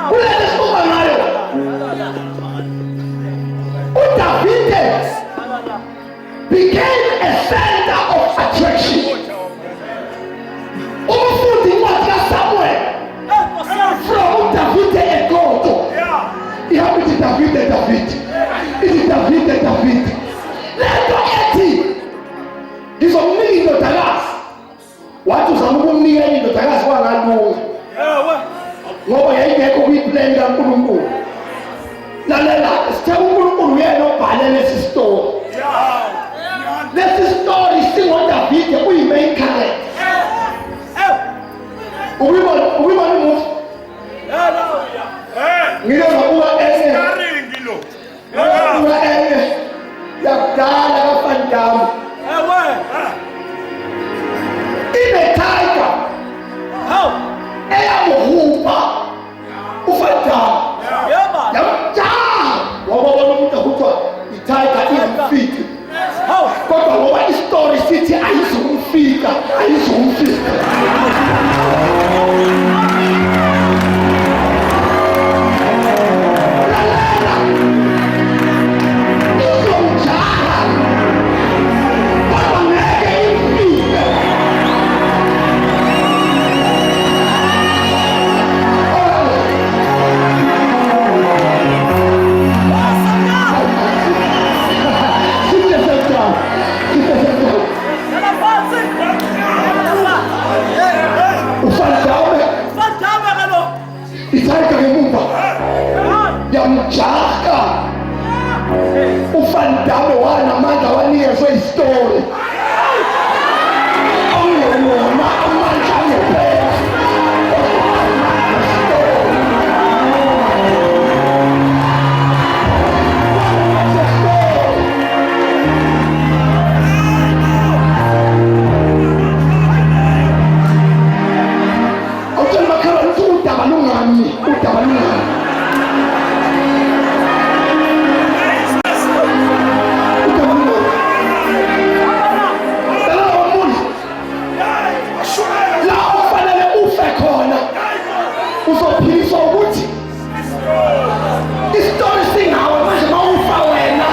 kulesibuka ngayo uDavide became a center of attraction. Umufundi incwadi kaSamuel from Davide egodo ihambe ithi Davide lento ethi ngizomnika indodakazi. Wathi uzama ukumnika indodakazi kwangalunga ngoba yayingekho kuyiplan kaNkulunkulu. Lalela, sithe uNkulunkulu yena obhale lesi story. Lesi story singoDavide uyi-main character. Ukuyibona imuvi ngile ngabuka enye yakudala kaFan Damme ine-tiger eyamuhupa uFan Damme yamjaha ngoba bona umuntu akuthiwa i-tiger iyamfika kodwa ngoba istori sithi ayizumfika. Yamjaha uFan Damme wanamandla wanikezwe istori awona amandla angempela. Awutshela makhala ukuthi udaba lungani. Uzophiliswa ukuthi istori singawe manje mawufa wena.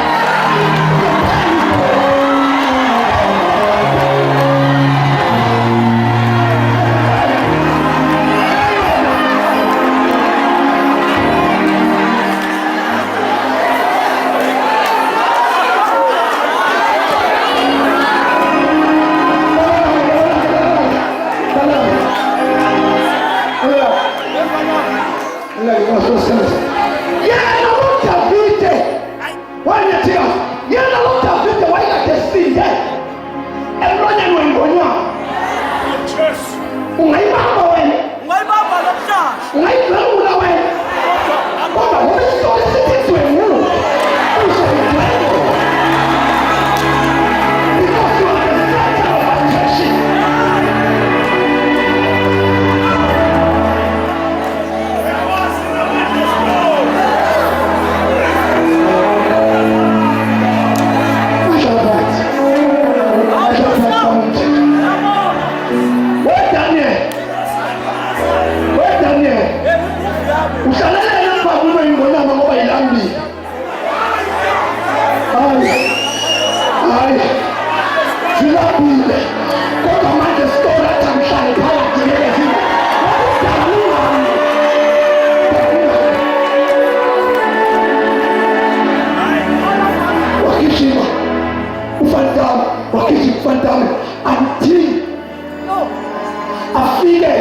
UFan Damme until afike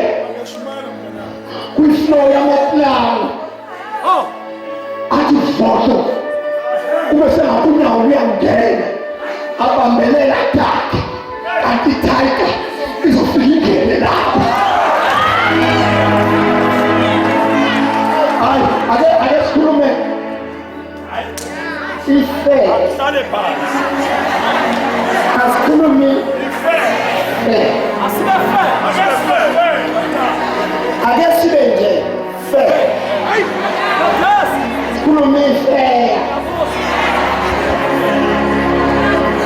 kwiflow yamaplanga athi voto kube sengakunyawo uyangena abambelela takhe kanti tiger izofika ingene lapho. Ake sikhulume ife asikhulumi ake sibe nje fe sikhulume ife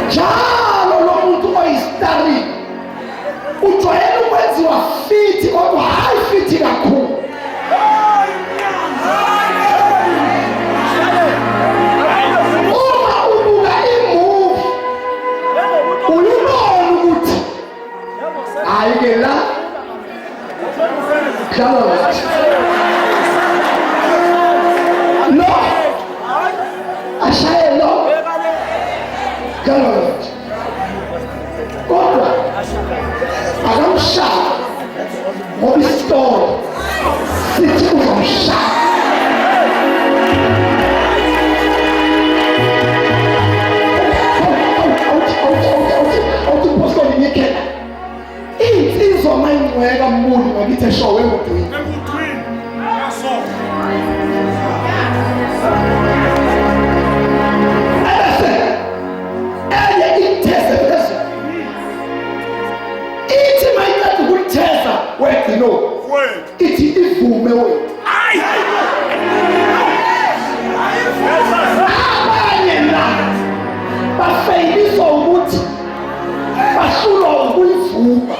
njalo lo muntu oyistari ujwayele ukwenziwa fithi kodwa hayi fithi kakhulu. uzomshaya ngoba isitolo sithi uzomshaya. Awuthi impostoli ngikela insizwa mayingcweka mbuli ngakithi eshowe emudwini. Ebese enye itheze phezulu ithi mayiceda ukulitheza wegcino ithi ivume wethu. Abanye la bafeyiswa ukuthi bahlulwa ukuyivuma,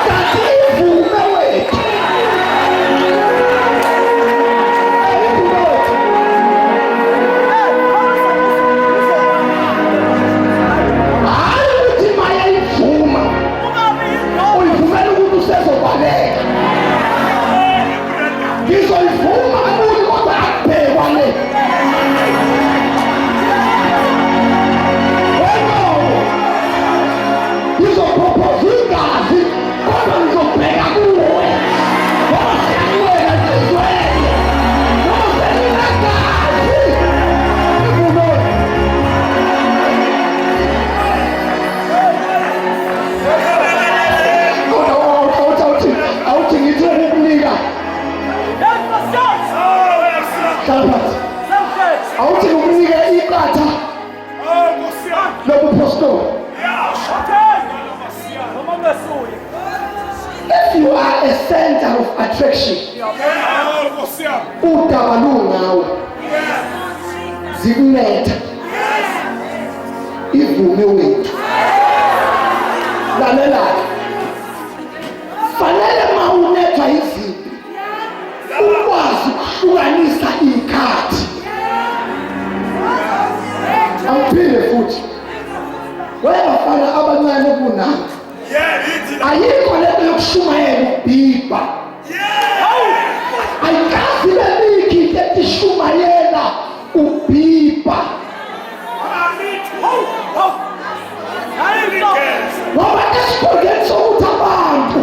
kanti ivume wethu. Hayi ukuthi mayayivuma uyivumela ukuthi usezobaleka. Ngizoyivuma ukuthi kodwa akubhekwa le. Ngizopropose igazi kodwa ngizobheka kuwe. Ngoba siyawela sizwele. Ngoba seninagazi. Awuthi ngithi ukukunika. Awuthi ukukunika iqatha lobupostoli. If you are a center of attraction, udaba lungawe zikunetha ivume wethu. Lalela, fanele mawunethwa izinto ukwazi ukuhlukanisa ikhathi. Awuphinde futhi webafana abancane kunami ayikho lento yokushumayela ukubhibha. Ayikazi lenikhi etishumayela ukubhibha ngoba esikhundleni sokuthi abantu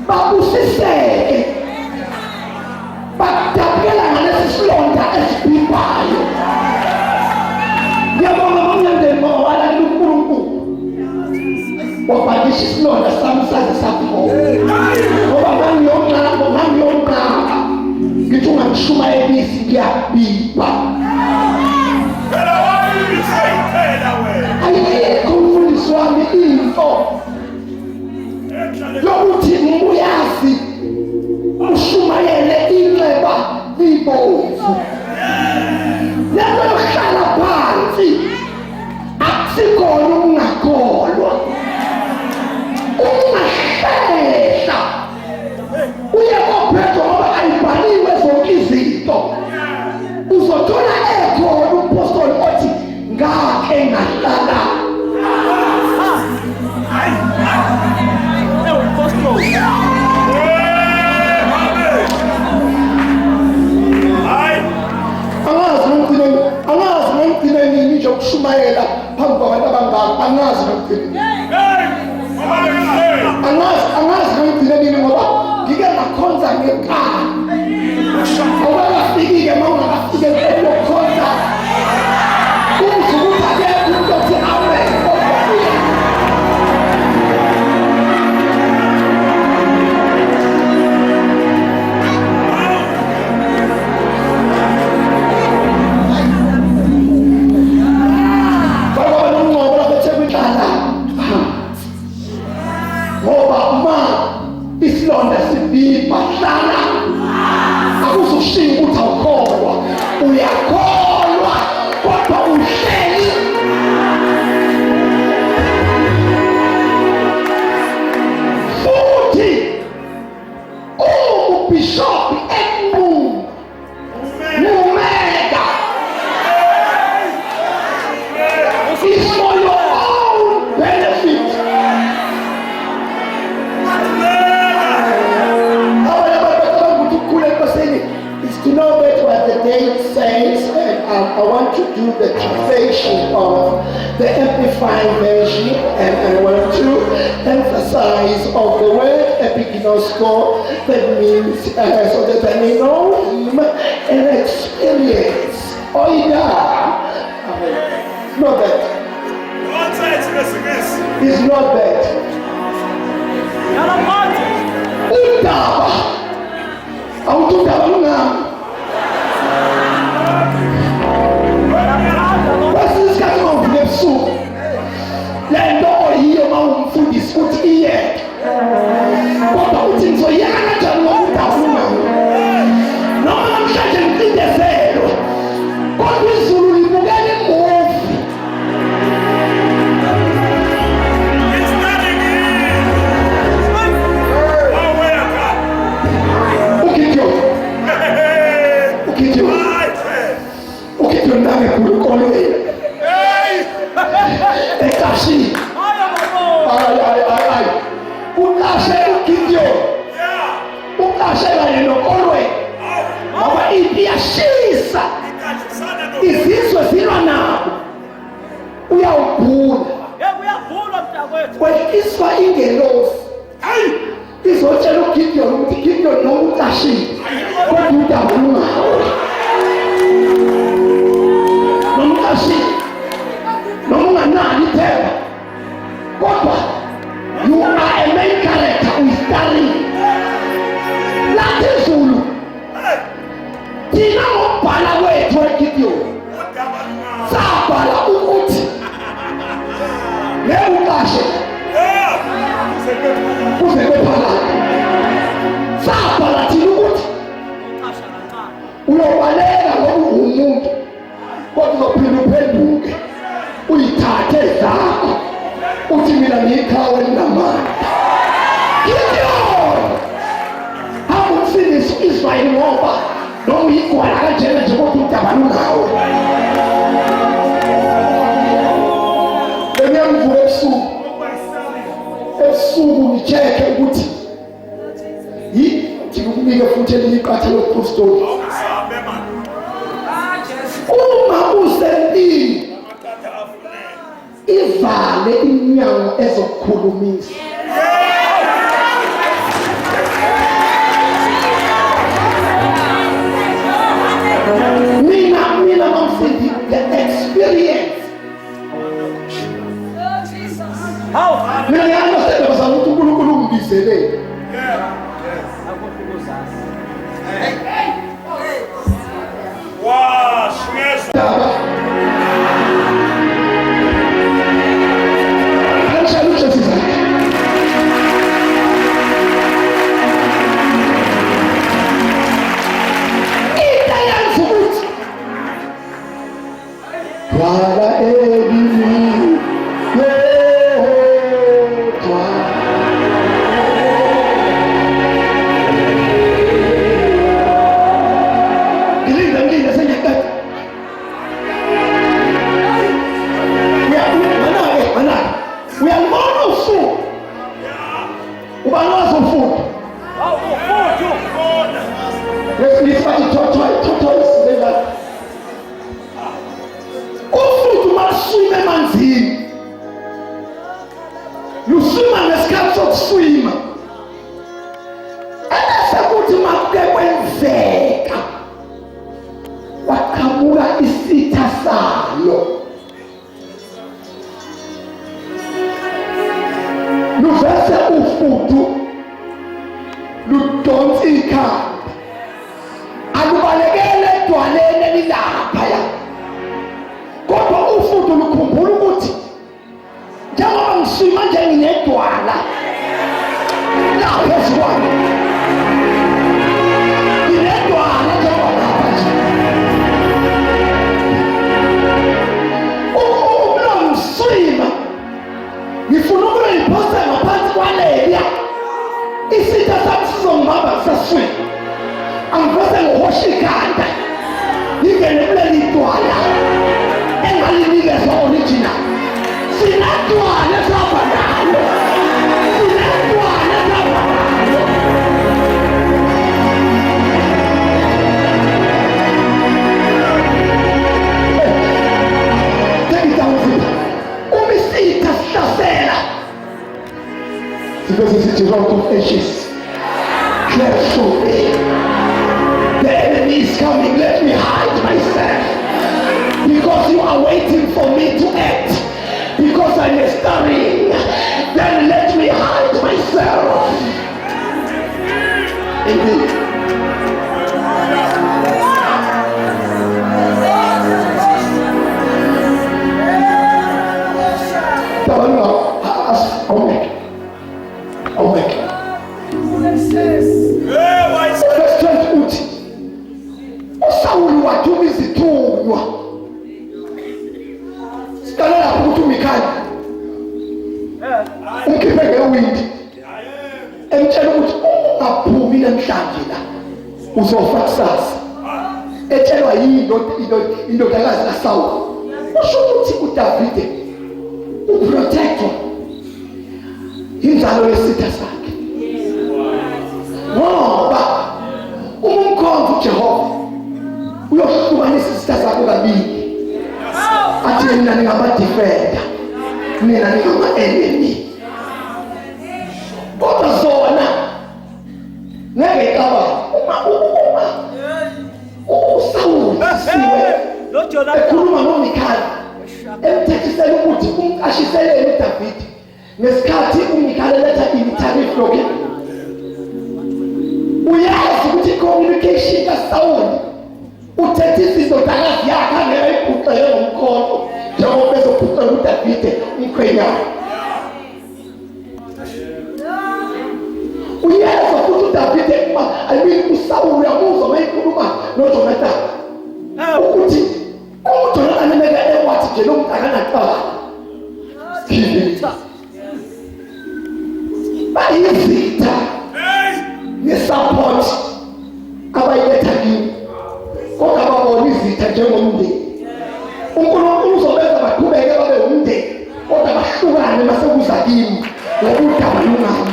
babusiseke bakudabukela ngalesi silonda esibhibhayo. Ngiyabonga ngomnyandeni ngoba walalela uNkulunkulu wabhakisha isilonda sami saze saphola. Ngoba ngangiyonqaba ngithi ungangishumayelisi ngiyabhibha. Ayikho umfundisi wami into yokuthi uyazi ushumayele inxeba libomvu. Lento yokuhlala phansi akusikona ukungakholwa. Ungahlela uye kophetho ngoba ayibhaliwe zonke izinto. Uzothola ekhona umpostoli othi ngake ngahlala. Angazi ngigcine nini nje ukushumayela phambi kwabantu abangaka. Angazi ngigcine ngigcine nini ngoba ngike ngakhonza ngekhala. Ngoba ngafikike mawungakafike ukuyokhonza uzwe ukuthi akekho umuntu othi awe. Ngoba uma isilonda sibhibha hlala 8 says, and I want to do the translation of the Amplified Version, and I want to emphasize of the word epignosko, that means so that I may know him and experience. Oida. Not that. It's not that. Udaba. Awudaba luna. Basi sikati maufunesu. Lendo hiyo maumfundisi kuti iye. Kwa utinzo yana janu udaba luna. Noma mshaje mtinde zero. Kwa wizulu limugani mwofi. Ukityo ndame kulukolo ekashi ay ukashe ukityo ukashe balenokolwe ngoba ipiyashisa izizwe zilwa nabo uyawugula kwekiswa ingelosi izotshela uGideon ukuthi Gideon nokukashile kodwa udabulungawe nomkashile noma unganali phela kodwa you are a main character uyistarring lathi Zulu thina ngokubhala kwethu eGideon sabhala ukuthi nekukashe kuze kwephala sabhala thina ukuthi uyobaleka ngoba umuntu kodwa uzophinda uphenduke uyithathe zakho uthi mina ngikhawe linamandla Gideon hakumfundisa Israyeli ngoba noma uyigwala kanjena nje kodwa udabana nawe bengiyavuka ebusuku ngicheke ukuthi ngikubike futhi eliqatha loProstoli uma usempini ivale inyawo ezokukhulumisa mina mamfindi the experience mina ngiyanosenda bazama ukuthi uNkulunkulu ungibizele wow shmezo wathuma izithunywa sikalela ukuthi uMikhaya umkhiphe ngewindi emtshela ukuthi ungaphumi namhlanje la uzofa kusasa. Etshelwa indodakazi kaSawuli usho ukuthi uDavide uprotector inzalo yesitha sakhe ngoba umkhonto uJehova uyohlukanisa isitha sakhe kabili. Athi mina ngingama-defender, mina ngingama-enemy. Kodwa zona ngeke kaba uSawuli ekhuluma noMikhaya emthethisela ukuthi umqashiselele uDavide ngesikhathi uMikhaya letha i-tariff lokhe. Uyazi ukuthi communication kaSawuli uthethisa indodakazi yakhe angekayibhuqele ngomkhonto njengoba bezobhuqela uDavide umkhwenyana. Uyazi futhi uDavide uSawuli uyamuzwa mayikhuluma noJonathan ukuthi uJonathan meka ewathi nje lo muntu akanaqala bayizitha ngesupport abayiletha kimi kodwa babona izitha njengomndeni. uNkulunkulu uzobenza baqhubeke babe umndeni kodwa bahlukane masekuza kimi ngokudaba lungami.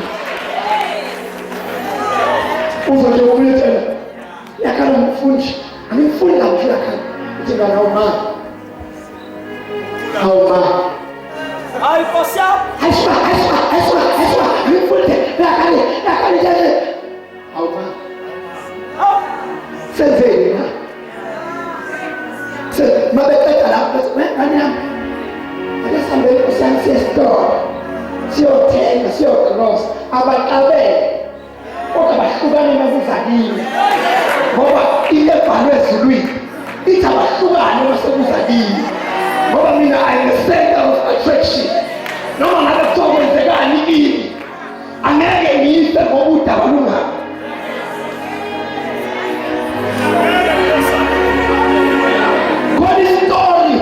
Uzoje ukuyetela yakhala umfundi angifuni la ukufika khona uthi ngana uma hayi Nkosi yami ayiswa ngifuni yakhala nje awuma senzeni na mabekeka lapho ngani yami akasambe usansestor siyothenga siyocross abaqabele kodwa bahlukane makuza kimi ngoba ibhalwe ezulwini ithi abahlukane masekuza kimi ngoba mina I am a center of attraction. Noma ngabe kuthiwa kwenzekani kimi angeke ngife ngoba udaba lungami. God is story.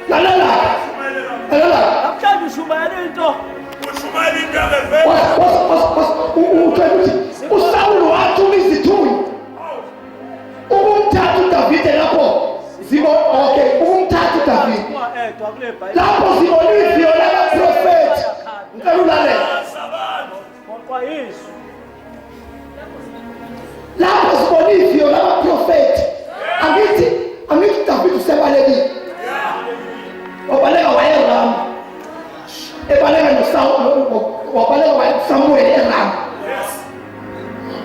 Lalela ushumayela into uSawuli wathuma izithunywa ukumthatha uDavide lapho ukumthatha uDavide lapho zibonizio labaprofethi. Ngicela ulalela lapho zibonizio labaprofethi. Angithi uDavide usebalekile wabaleka wayeRama ebaleka wabaleka wayeSamuel eRama.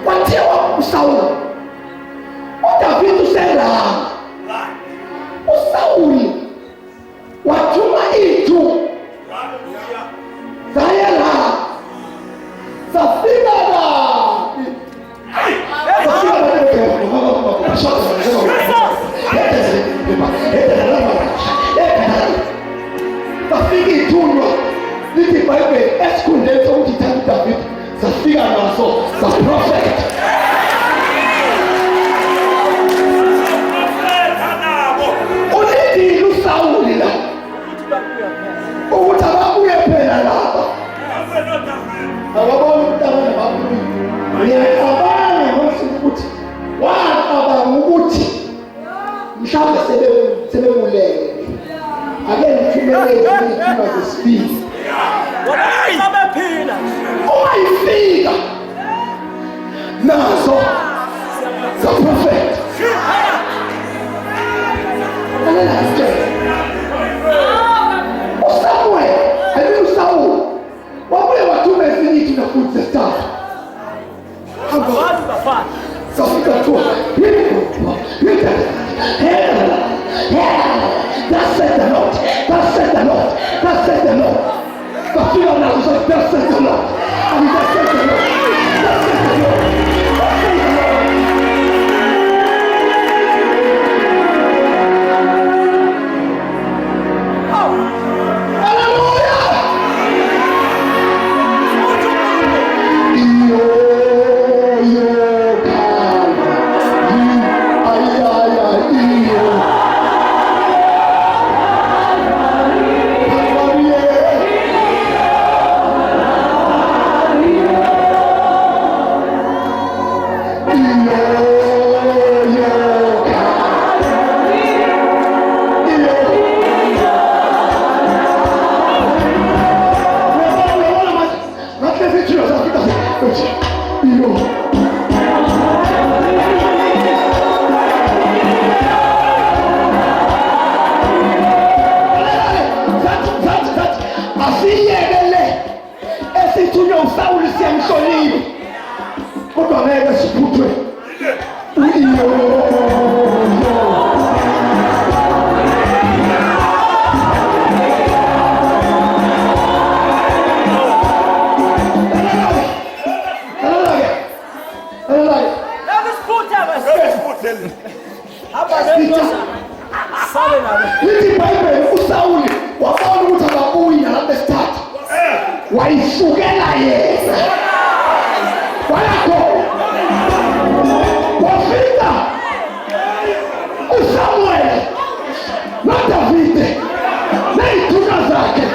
Wathiwa uSawuli uDavide useRama. uSawuli wathuma ithu zayela zafika la zafika ithunywa lithi iBhayibheli esikhundleni sokuthi ithathe uDavide zafika naso zaprofeta. Ulindile uSawuli la ukuthi ababuye phela lapha ababona umntana babuye. Ngiyacabanga ukuthi wacabanga ukuthi mhlawumbe sebemulele ake ngithumelele izithunywa zesibili abephila ungayifika nazo zaprofeta. uSamuel uSawuli wabuye wathuma ezinye ithunywa futhi zesithathu zafika kuwa Thus said the Lord. Thus said the Lord. Thus said the Lord. The fear now is like thus said the Lord. And thus said the Lord. Thus said the Lord. Thus said the Lord. Hallelujah. Yo, Lithi iBhayibheli uSawuli wabona ukuthi akabuyi nalapha esithathu. Wayisukela yena. Walakho. Wafika uSamuel noDavide. Nayithuka zakhe.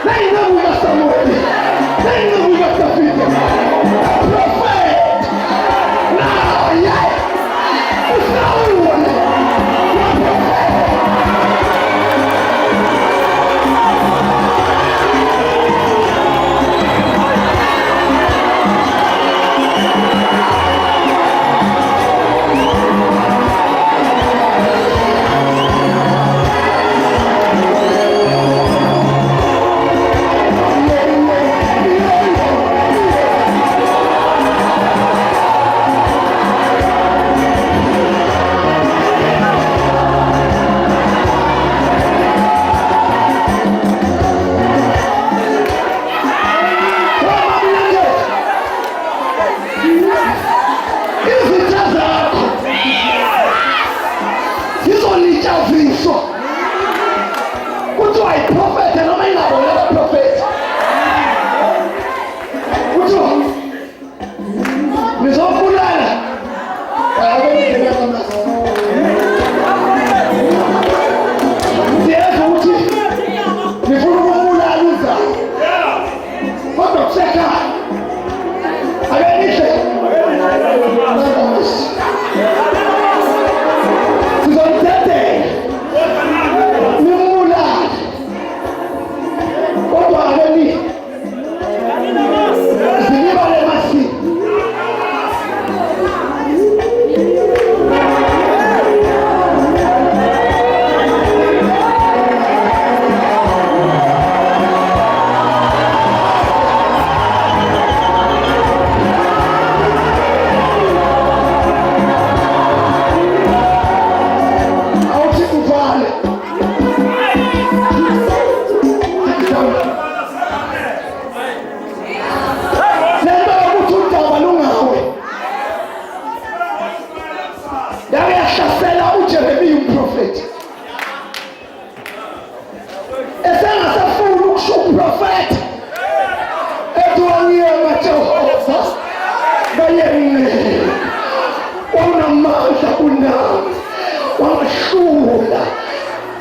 Nayinabuka Samuel. Nayinabuka Davide. Prophet. Now, yeah. USawuli.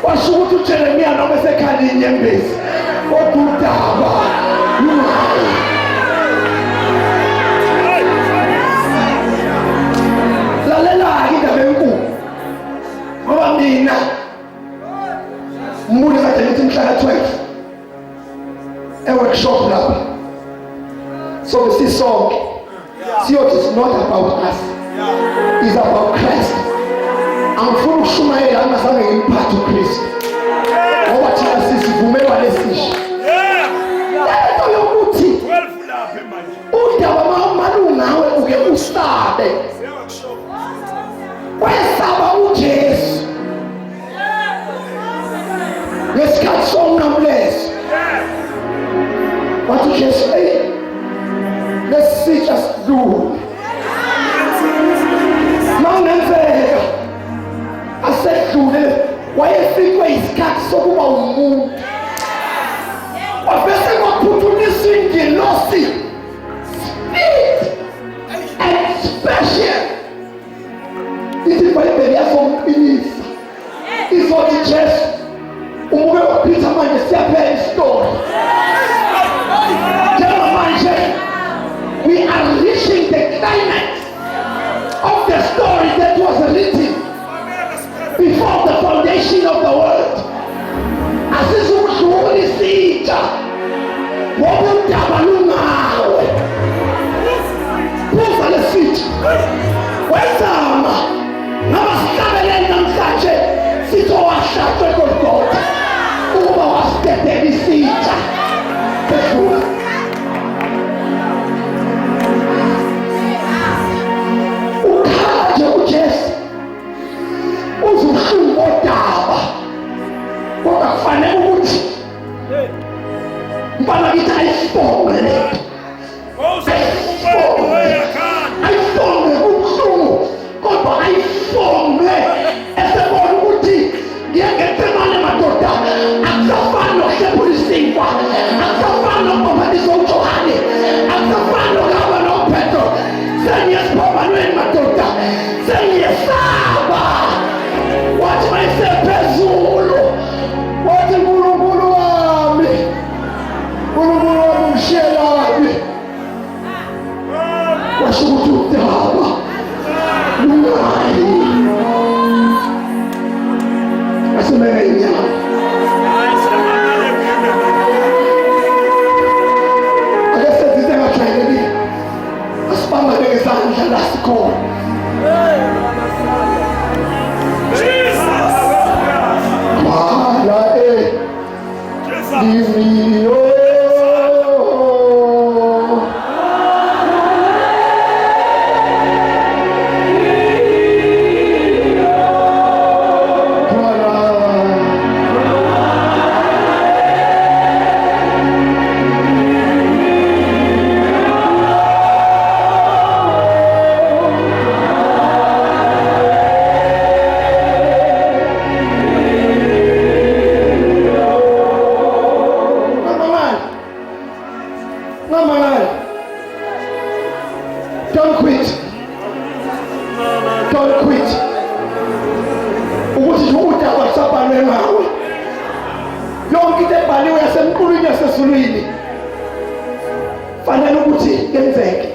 Wasukuthi Jeremia noma esekhali inyembezi odudaba luhayi lalela indaba enkulu ngoba mina umuntu kade ngithi mhla ka-12 e-workshop lapha so sisonke siyothi it's not about us, it's about Christ. Angifuna ukushumayela angazange ngimphathe uKristu ngoba thina sisivumelwa lesisho lento yokuthi udaba malungawe uke usabe wesaba uJesu ngesikhathi somnamulezo wathi uJesu let's see just do mawungenzeka asedlule wayefikwe isikhathi sokuba umuntu wabese kwaphuthumisa ingelosi speed and special ithi iBhayibheli yazomqinisa izothi Jesu umuke waphitha manje siyaphela isitori njengamanje we are reaching the climax lesitsha ngoba udaba lungawe. Buza lesitsha wezama ngaba sihlabelele namhlanje sizowashaqwa eGolgotha ukuba wasitebhela isitsha phezulu. Ukhaje uJesu uzuhlungu odaba kodwa kufanele ukuthi mpana kithi ayisibonge lento. Ayisibonge kubuhlungu kodwa ayisibonge esebona ukuthi ngiyengetsemane madoda akusafani nokuhlephula isinkwa, akusafani nokubhabhatisa uJohane, akusafani nokuhamba noPetro. Sengiyesiphambanweni madoda, sengiyesaba. Wathi mayisephezulu wathi uNkulunkulu wami umshelaphi. Washo ukuthi udaba lungayi asemele inyama. Ake senzise ngajwayelekile asibambane ngezandla la sikhona. Mala Livio Don't quit. Don't quit. Ukuthi udaba sabhalwe ngawe. Yonke into ebhaliwe yasemqulwini yasesulwini fanele ukuthi yenzeke.